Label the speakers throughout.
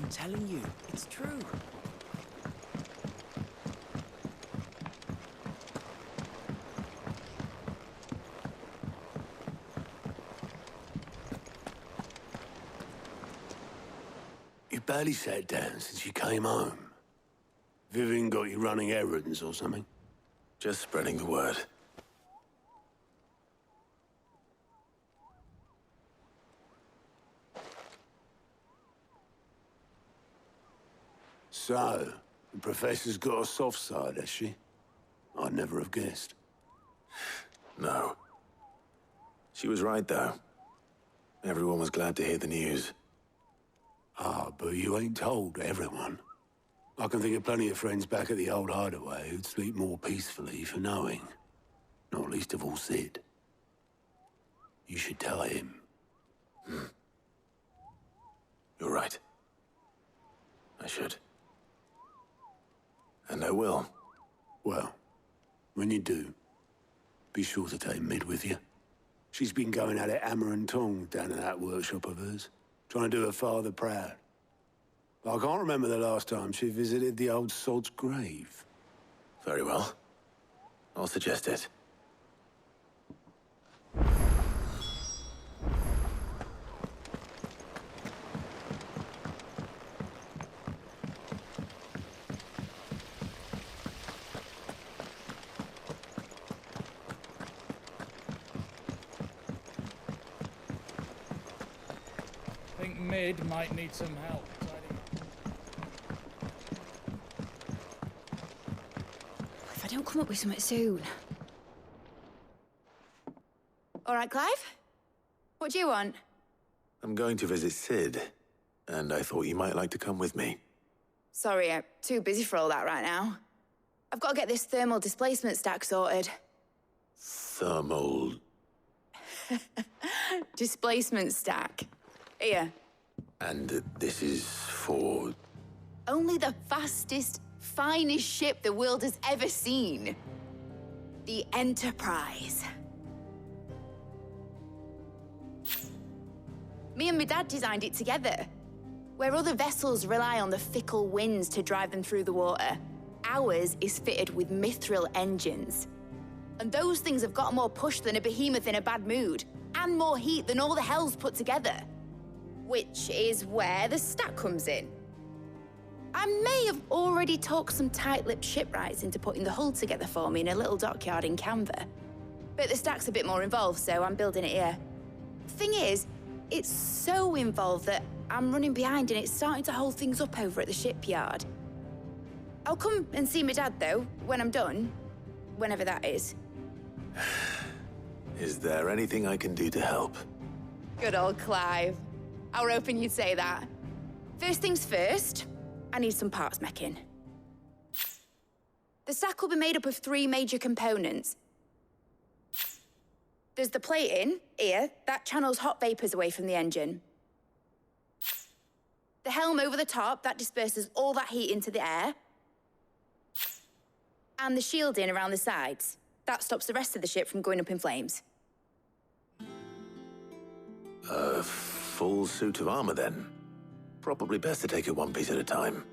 Speaker 1: I'm telling you, it's true.
Speaker 2: You barely sat down since you came home. Vivian got you running errands or something?
Speaker 3: Just spreading the word.
Speaker 2: So, the professor's got a soft side, has she? I'd never have guessed.
Speaker 3: No. She was right, though. Everyone was glad to hear the news.
Speaker 2: Ah, but you ain't told everyone. I can think of plenty of friends back at the old hideaway who'd sleep more peacefully for knowing. Not least of all Sid. You should tell him.
Speaker 3: You're right. I should. And I will.
Speaker 2: Well, when you do, be sure to take Mid with you. She's been going at it hammer and tongs down in that workshop of hers, trying to do her father proud. But I can't remember the last time she visited the old sod's grave.
Speaker 3: Very well. I'll suggest it.
Speaker 4: I think Mid might need some help tidying up.
Speaker 5: If I don't come up with something soon. All right, Clive? What do you want?
Speaker 3: I'm going to visit Sid, and I thought you might like to come with me.
Speaker 5: Sorry, I'm too busy for all that right now. I've got to get this thermal displacement stack sorted.
Speaker 3: Thermal...
Speaker 5: Displacement stack. Here.
Speaker 3: And this is for...
Speaker 5: Only the fastest, finest ship the world has ever seen. The Enterprise. Me and my dad designed it together. Where other vessels rely on the fickle winds to drive them through the water, ours is fitted with mithril engines. And those things have got more push than a behemoth in a bad mood, and more heat than all the hells put together. Which is where the stack comes in. I may have already talked some tight-lipped shipwrights into putting the hull together for me in a little dockyard in Canva. But the stack's a bit more involved, so I'm building it here. Thing is, it's so involved that I'm running behind and it's starting to hold things up over at the shipyard. I'll come and see my dad, though, when I'm done. Whenever that is.
Speaker 3: Is there anything I can do to help?
Speaker 5: Good old Clive. I were hoping you'd say that. First things first, I need some parts meching. The stack will be made up of 3 major components. There's the plating, here, that channels hot vapors away from the engine. The helm over the top, that disperses all that heat into the air. And the shielding around the sides, that stops the rest of the ship from going up in flames.
Speaker 3: Full suit of armor, then. Probably best to take it one piece at a time.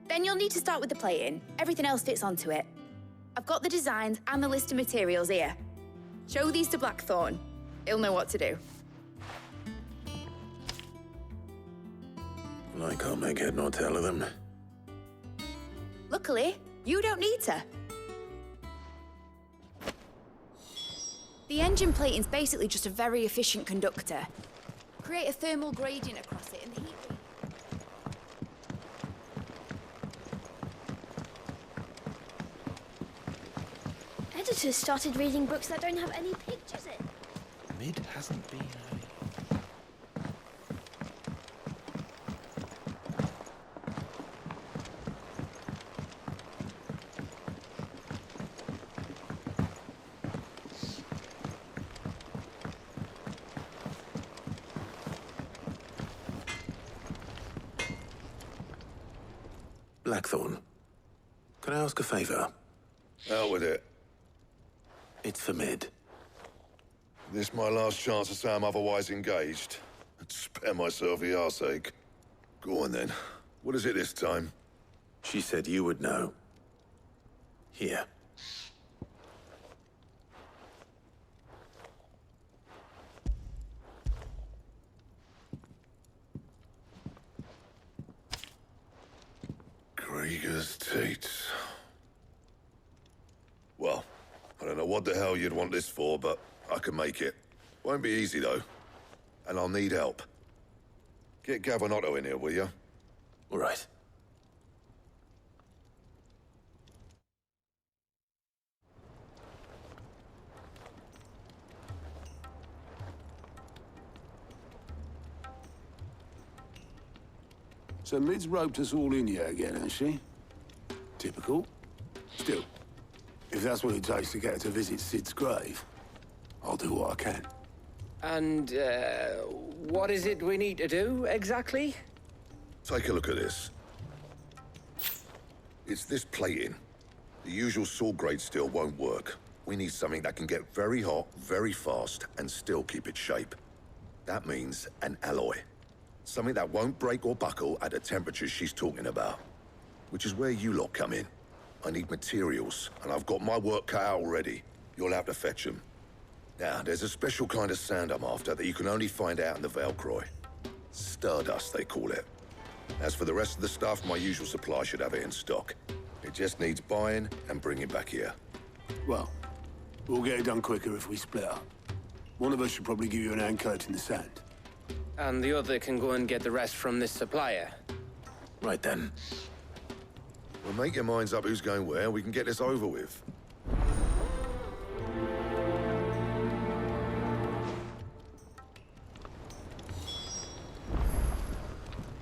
Speaker 5: Then you'll need to start with the plating. Everything else fits onto it. I've got the designs and the list of materials here. Show these to Blackthorn. He'll know what to do.
Speaker 3: I can't make head nor tail of them.
Speaker 5: Luckily, you don't need to. The engine plating's basically just a very efficient conductor. Create a thermal gradient across it and the heat...
Speaker 6: Editors started reading books that don't have any pictures in.
Speaker 1: Mid hasn't been
Speaker 3: Blackthorn, can I ask a favor?
Speaker 7: Out with it.
Speaker 3: It's for Mid.
Speaker 7: This my last chance to say I'm otherwise engaged. I'd spare myself the arseache. Go on then. What is it this time?
Speaker 3: She said you would know. Here.
Speaker 7: Krieger's Tates. Well, I don't know what the hell you'd want this for, but I can make it. Won't be easy, though. And I'll need help. Get Gavin in here, will you?
Speaker 3: All right.
Speaker 2: So Mid's roped us all in here again, has she? Typical. Still, if that's what it takes to get her to visit Sid's grave, I'll do what I can.
Speaker 8: And, what is it we need to do, exactly?
Speaker 7: Take a look at this. It's this plating. The usual sword-grade steel won't work. We need something that can get very hot, very fast, and still keep its shape. That means an alloy. Something that won't break or buckle at the temperatures she's talking about. Which is where you lot come in. I need materials, and I've got my work cut out already. You'll have to fetch them. Now, there's a special kind of sand I'm after that you can only find out in the Velcroy. Stardust, they call it. As for the rest of the stuff, my usual supply should have it in stock. It just needs buying and bringing back here.
Speaker 2: Well, we'll get it done quicker if we split up. One of us should probably give you an hand coat in the sand.
Speaker 8: And the other can go and get the rest from this supplier.
Speaker 3: Right then.
Speaker 7: Well, make your minds up who's going where, and we can get this over with.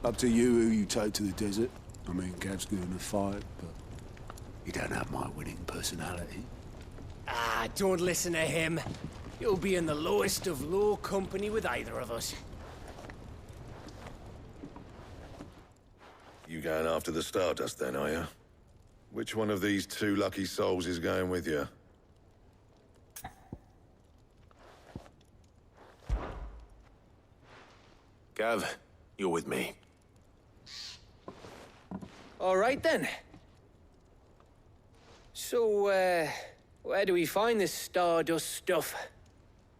Speaker 2: Up to you who you take to the desert. I mean, Gav's good in a fight, but he don't have my winning personality.
Speaker 9: Ah, don't listen to him. You'll be in the lowest of low company with either of us.
Speaker 7: You going after the Stardust then, are you? Which one of these two lucky souls is going with you?
Speaker 3: Gav, you're with me.
Speaker 8: All right, then. So, where do we find this Stardust stuff?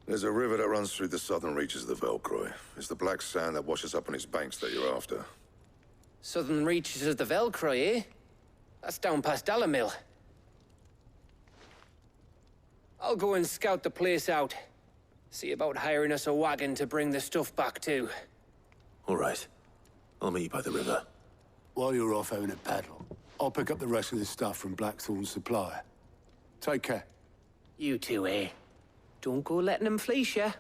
Speaker 7: There's a river that runs through the southern reaches of the Velcroy. It's the black sand that washes up on its banks that you're after.
Speaker 8: Southern reaches of the Velcroy, eh? That's down past Dalamil. I'll go and scout the place out. See about hiring us a wagon to bring the stuff back to.
Speaker 3: All right. I'll meet you by the river.
Speaker 2: While you're off having a paddle, I'll pick up the rest of the stuff from Blackthorn's supplier. Take care.
Speaker 8: You two, eh? Don't go letting them fleece ya.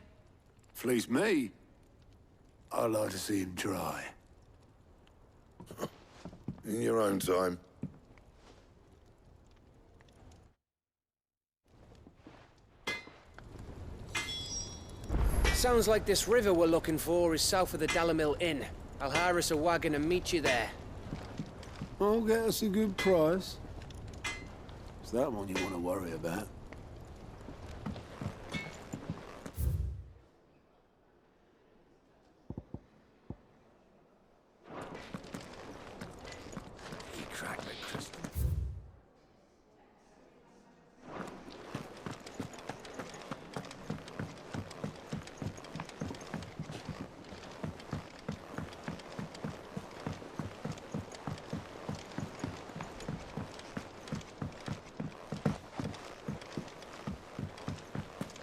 Speaker 2: Fleece me? I'd like to see him try.
Speaker 7: In your own time.
Speaker 8: Sounds like this river we're looking for is south of the Dalamil Inn. I'll hire us a wagon and meet you there.
Speaker 2: I'll get us a good price. It's that one you want to worry about.
Speaker 1: He cracked the crystal.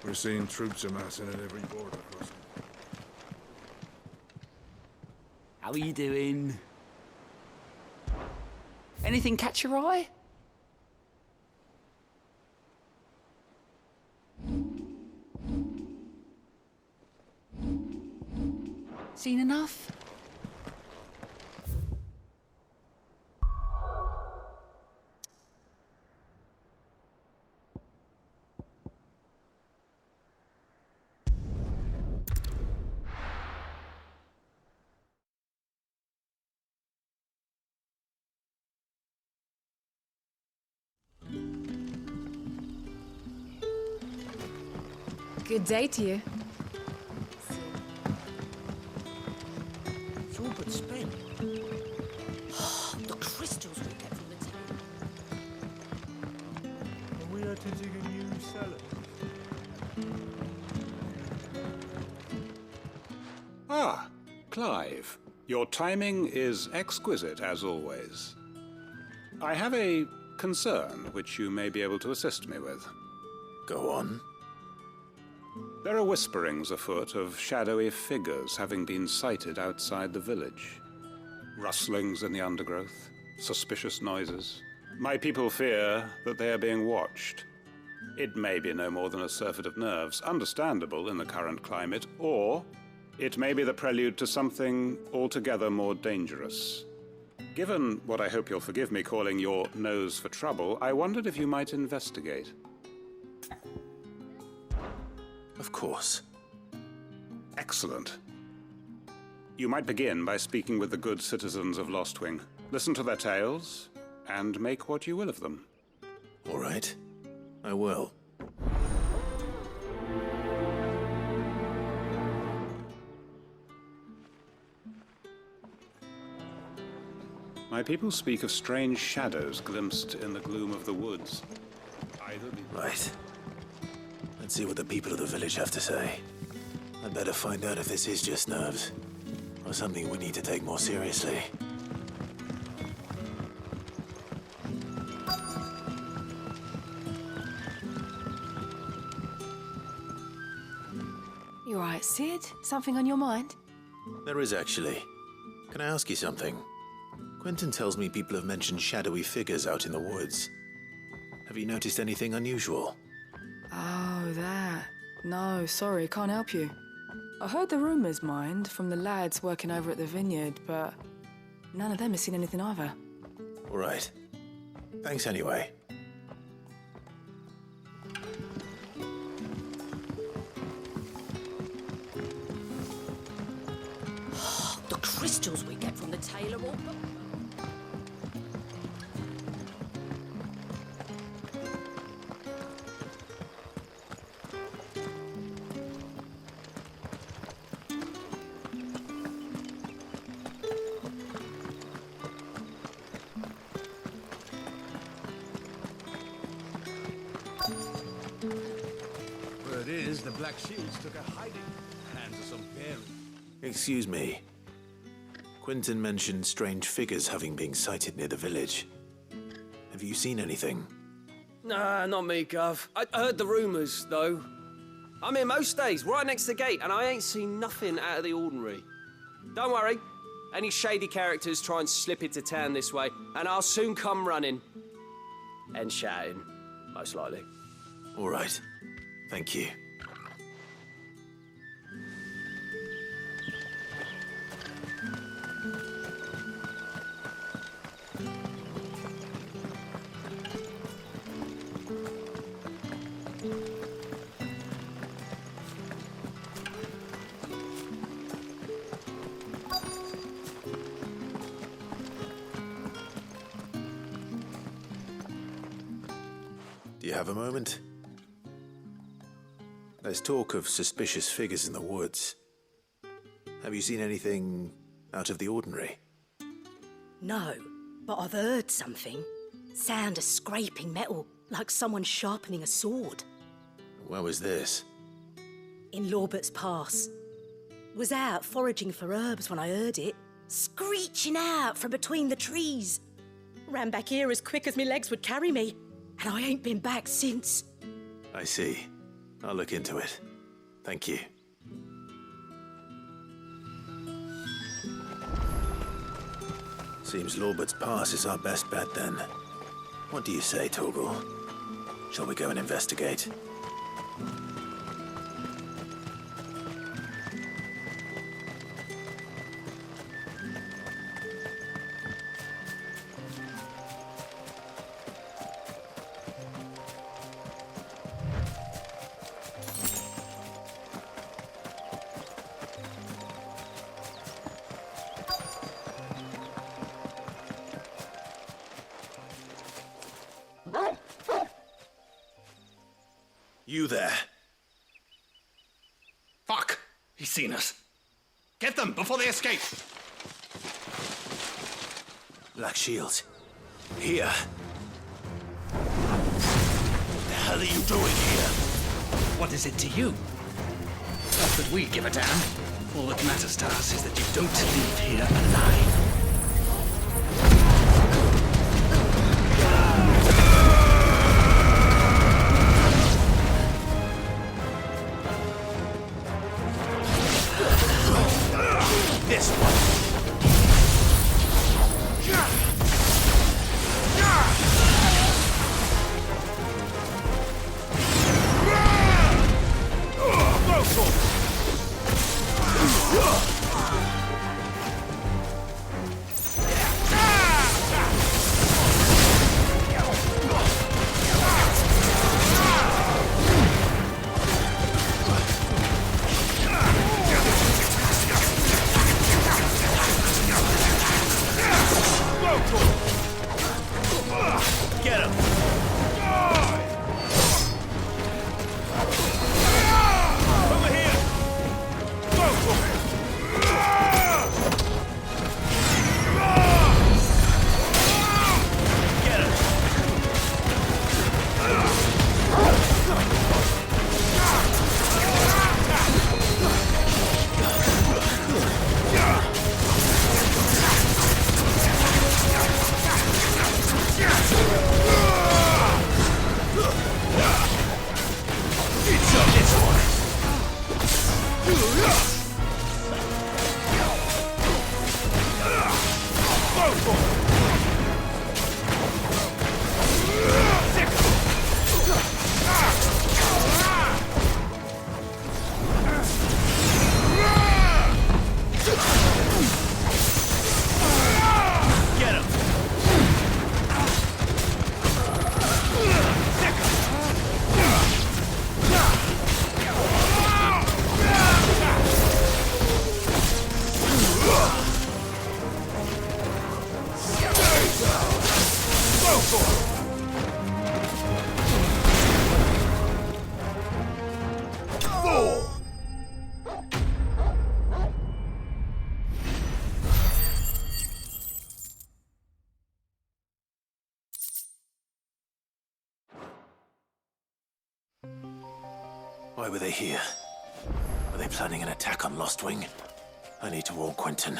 Speaker 10: We're seeing troops amassing at every border crossing.
Speaker 11: How are you doing? Anything catch your eye? Seen enough?
Speaker 12: Good day to you.
Speaker 1: It's all but spent.
Speaker 13: crystals we get from the town.
Speaker 1: Are we to dig a new cellar?
Speaker 14: Ah, Clive. Your timing is exquisite, as always. I have a concern which you may be able to assist me with.
Speaker 3: Go on.
Speaker 14: There are whisperings afoot of shadowy figures having been sighted outside the village. Rustlings in the undergrowth, suspicious noises. My people fear that they are being watched. It may be no more than a surfeit of nerves, understandable in the current climate, or it may be the prelude to something altogether more dangerous. Given what I hope you'll forgive me calling your nose for trouble, I wondered if you might investigate.
Speaker 3: Of course.
Speaker 14: Excellent. You might begin by speaking with the good citizens of Lostwing. Listen to their tales, and make what you will of them.
Speaker 3: All right. I will.
Speaker 14: My people speak of strange shadows glimpsed in the gloom of the woods.
Speaker 3: Right. Let's see what the people of the village have to say. I'd better find out if this is just nerves, or something we need to take more seriously.
Speaker 12: You all right, Sid? Something on your mind?
Speaker 3: There is actually. Can I ask you something? Quentin tells me people have mentioned shadowy figures out in the woods. Have you noticed anything unusual?
Speaker 12: Oh, that. No, sorry, can't help you. I heard the rumours, mind, from the lads working over at the vineyard, but none of them has seen anything either.
Speaker 3: All right. Thanks anyway.
Speaker 13: The crystals we get from the tailor all...
Speaker 1: Word is, the Black Shields took a hiding. Hands of some berry.
Speaker 3: Excuse me. Quentin mentioned strange figures having been sighted near the village. Have you seen anything?
Speaker 9: Nah, not me, Gov. I heard the rumours, though. I'm here most days, right next to the gate, and I ain't seen nothing out of the ordinary. Don't worry. Any shady characters try and slip into town this way, and I'll soon come running. And shouting, most likely.
Speaker 3: All right. Thank you. Do you have a moment? There's talk of suspicious figures in the woods. Have you seen anything out of the ordinary?
Speaker 13: No, but I've heard something. Sound of scraping metal, like someone sharpening a sword.
Speaker 3: Where was this?
Speaker 13: In Lorbert's Pass. Was out foraging for herbs when I heard it, screeching out from between the trees. Ran back here as quick as my legs would carry me, and I ain't been back since.
Speaker 3: I see. I'll look into it. Thank you. Seems Lorbert's Pass is our best bet then. What do you say, Torgal? Shall we go and investigate? You there.
Speaker 1: Fuck! He's seen us. Get them before they escape!
Speaker 3: Black Shields. Here. What the hell are you doing here?
Speaker 1: What is it to you? Not that we give a damn. All that matters to us is that you don't leave here alive.
Speaker 3: This one. Get him! Over here! Go! Get him! Get him! Why were they here? Were they planning an attack on Lost Wing? I need to warn Quentin.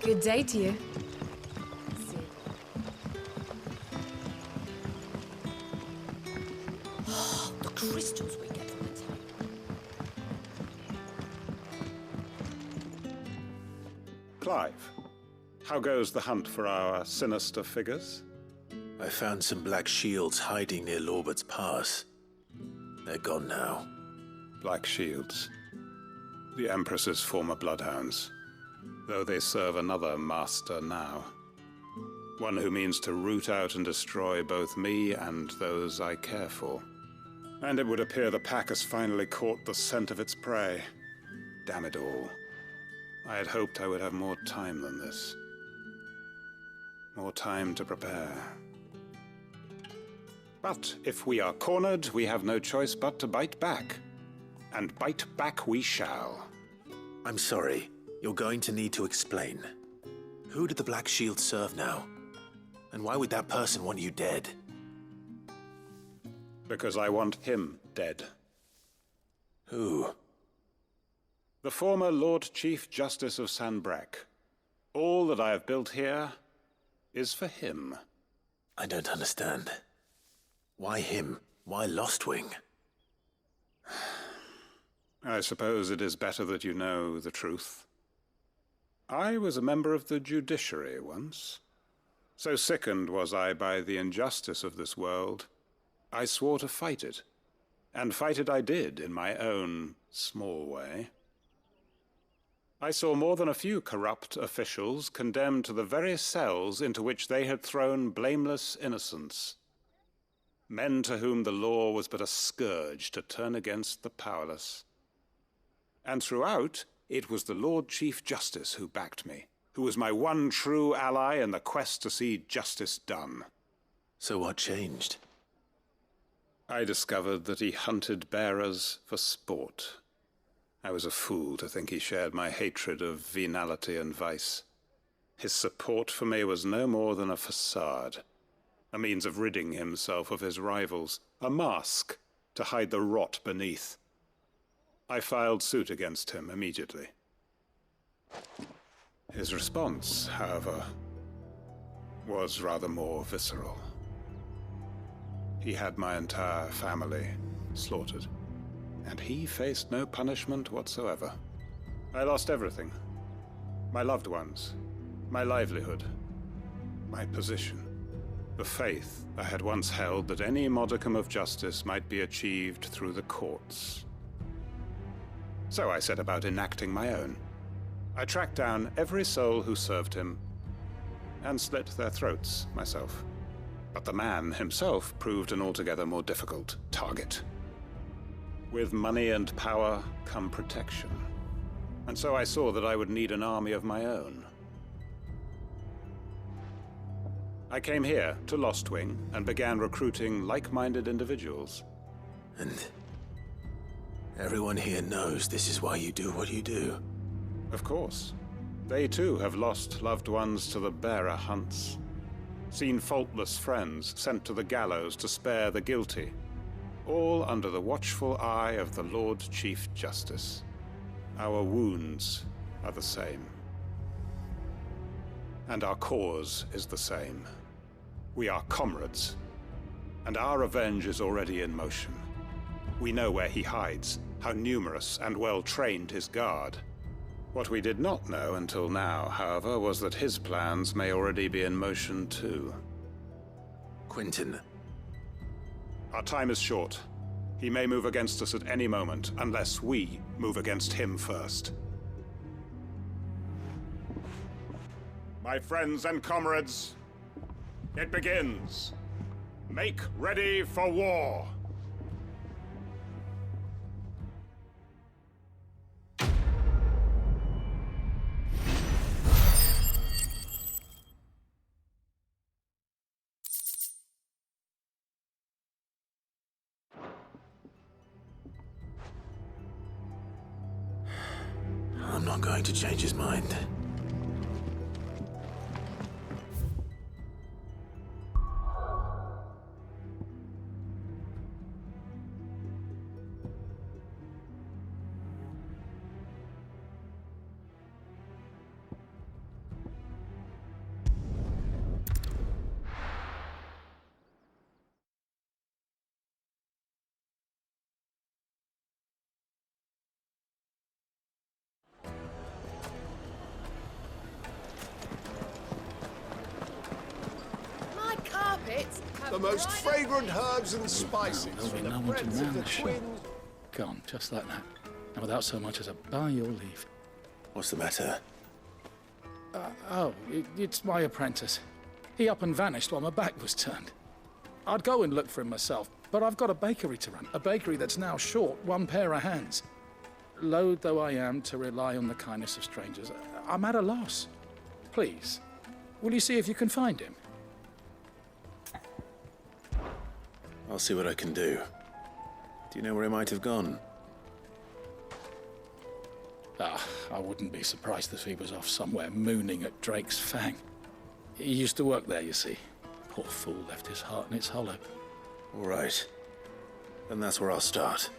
Speaker 12: Good day to you.
Speaker 13: The crystals we get from the tank.
Speaker 14: Clive, how goes the hunt for our sinister figures?
Speaker 3: I found some black shields hiding near Lorbert's Pass. They're gone now.
Speaker 14: Black shields. The Empress's former bloodhounds. Though they serve another master now. One who means to root out and destroy both me and those I care for. And it would appear the pack has finally caught the scent of its prey. Damn it all. I had hoped I would have more time than this. More time to prepare. But if we are cornered, we have no choice but to bite back. And bite back we shall.
Speaker 3: I'm sorry. You're going to need to explain. Who did the Black Shield serve now? And why would that person want you dead?
Speaker 14: Because I want him dead.
Speaker 3: Who?
Speaker 14: The former Lord Chief Justice of Sanbreque. All that I have built here is for him.
Speaker 3: I don't understand. Why him? Why Lost Wing?
Speaker 14: I suppose it is better that you know the truth. I was a member of the judiciary once. So sickened was I by the injustice of this world, I swore to fight it. And fight it I did, in my own small way. I saw more than a few corrupt officials condemned to the very cells into which they had thrown blameless innocents. Men to whom the law was but a scourge to turn against the powerless. And throughout, it was the Lord Chief Justice who backed me, who was my one true ally in the quest to see justice done.
Speaker 3: So what changed?
Speaker 14: I discovered that he hunted bearers for sport. I was a fool to think he shared my hatred of venality and vice. His support for me was no more than a facade, a means of ridding himself of his rivals, a mask to hide the rot beneath. I filed suit against him immediately. His response, however, was rather more visceral. He had my entire family slaughtered, and he faced no punishment whatsoever. I lost everything. My loved ones, my livelihood, my position, the faith I had once held that any modicum of justice might be achieved through the courts. So I set about enacting my own. I tracked down every soul who served him, and slit their throats myself. But the man himself proved an altogether more difficult target. With money and power come protection. And so I saw that I would need an army of my own. I came here to Lost Wing and began recruiting like-minded individuals.
Speaker 3: And everyone here knows this is why you do what you do.
Speaker 14: Of course. They too have lost loved ones to the bearer hunts. Seen faultless friends sent to the gallows to spare the guilty. All under the watchful eye of the Lord Chief Justice. Our wounds are the same. And our cause is the same. We are comrades. And our revenge is already in motion. We know where he hides, how numerous and well-trained his guard. What we did not know until now, however, was that his plans may already be in motion too.
Speaker 3: Quentin.
Speaker 14: Our time is short. He may move against us at any moment, unless we move against him first. My friends and comrades, it begins. Make ready for war.
Speaker 3: I'm not going to change his mind.
Speaker 15: The most fragrant herbs and spices
Speaker 4: There'll be
Speaker 15: from the
Speaker 4: no one to
Speaker 15: breads of
Speaker 4: man
Speaker 15: the
Speaker 4: the shop.
Speaker 15: twins.
Speaker 4: Gone, just like that. And without so much as a by your leave.
Speaker 3: What's the matter?
Speaker 4: It's my apprentice. He up and vanished while my back was turned. I'd go and look for him myself, but I've got a bakery to run. A bakery that's now short one pair of hands. Loath though I am to rely on the kindness of strangers, I'm at a loss. Please, will you see if you can find him?
Speaker 3: I'll see what I can do. Do you know where he might have gone?
Speaker 4: I wouldn't be surprised if he was off somewhere mooning at Drake's Fang. He used to work there, you see. Poor fool left his heart in its hollow.
Speaker 3: All right. Then that's where I'll start.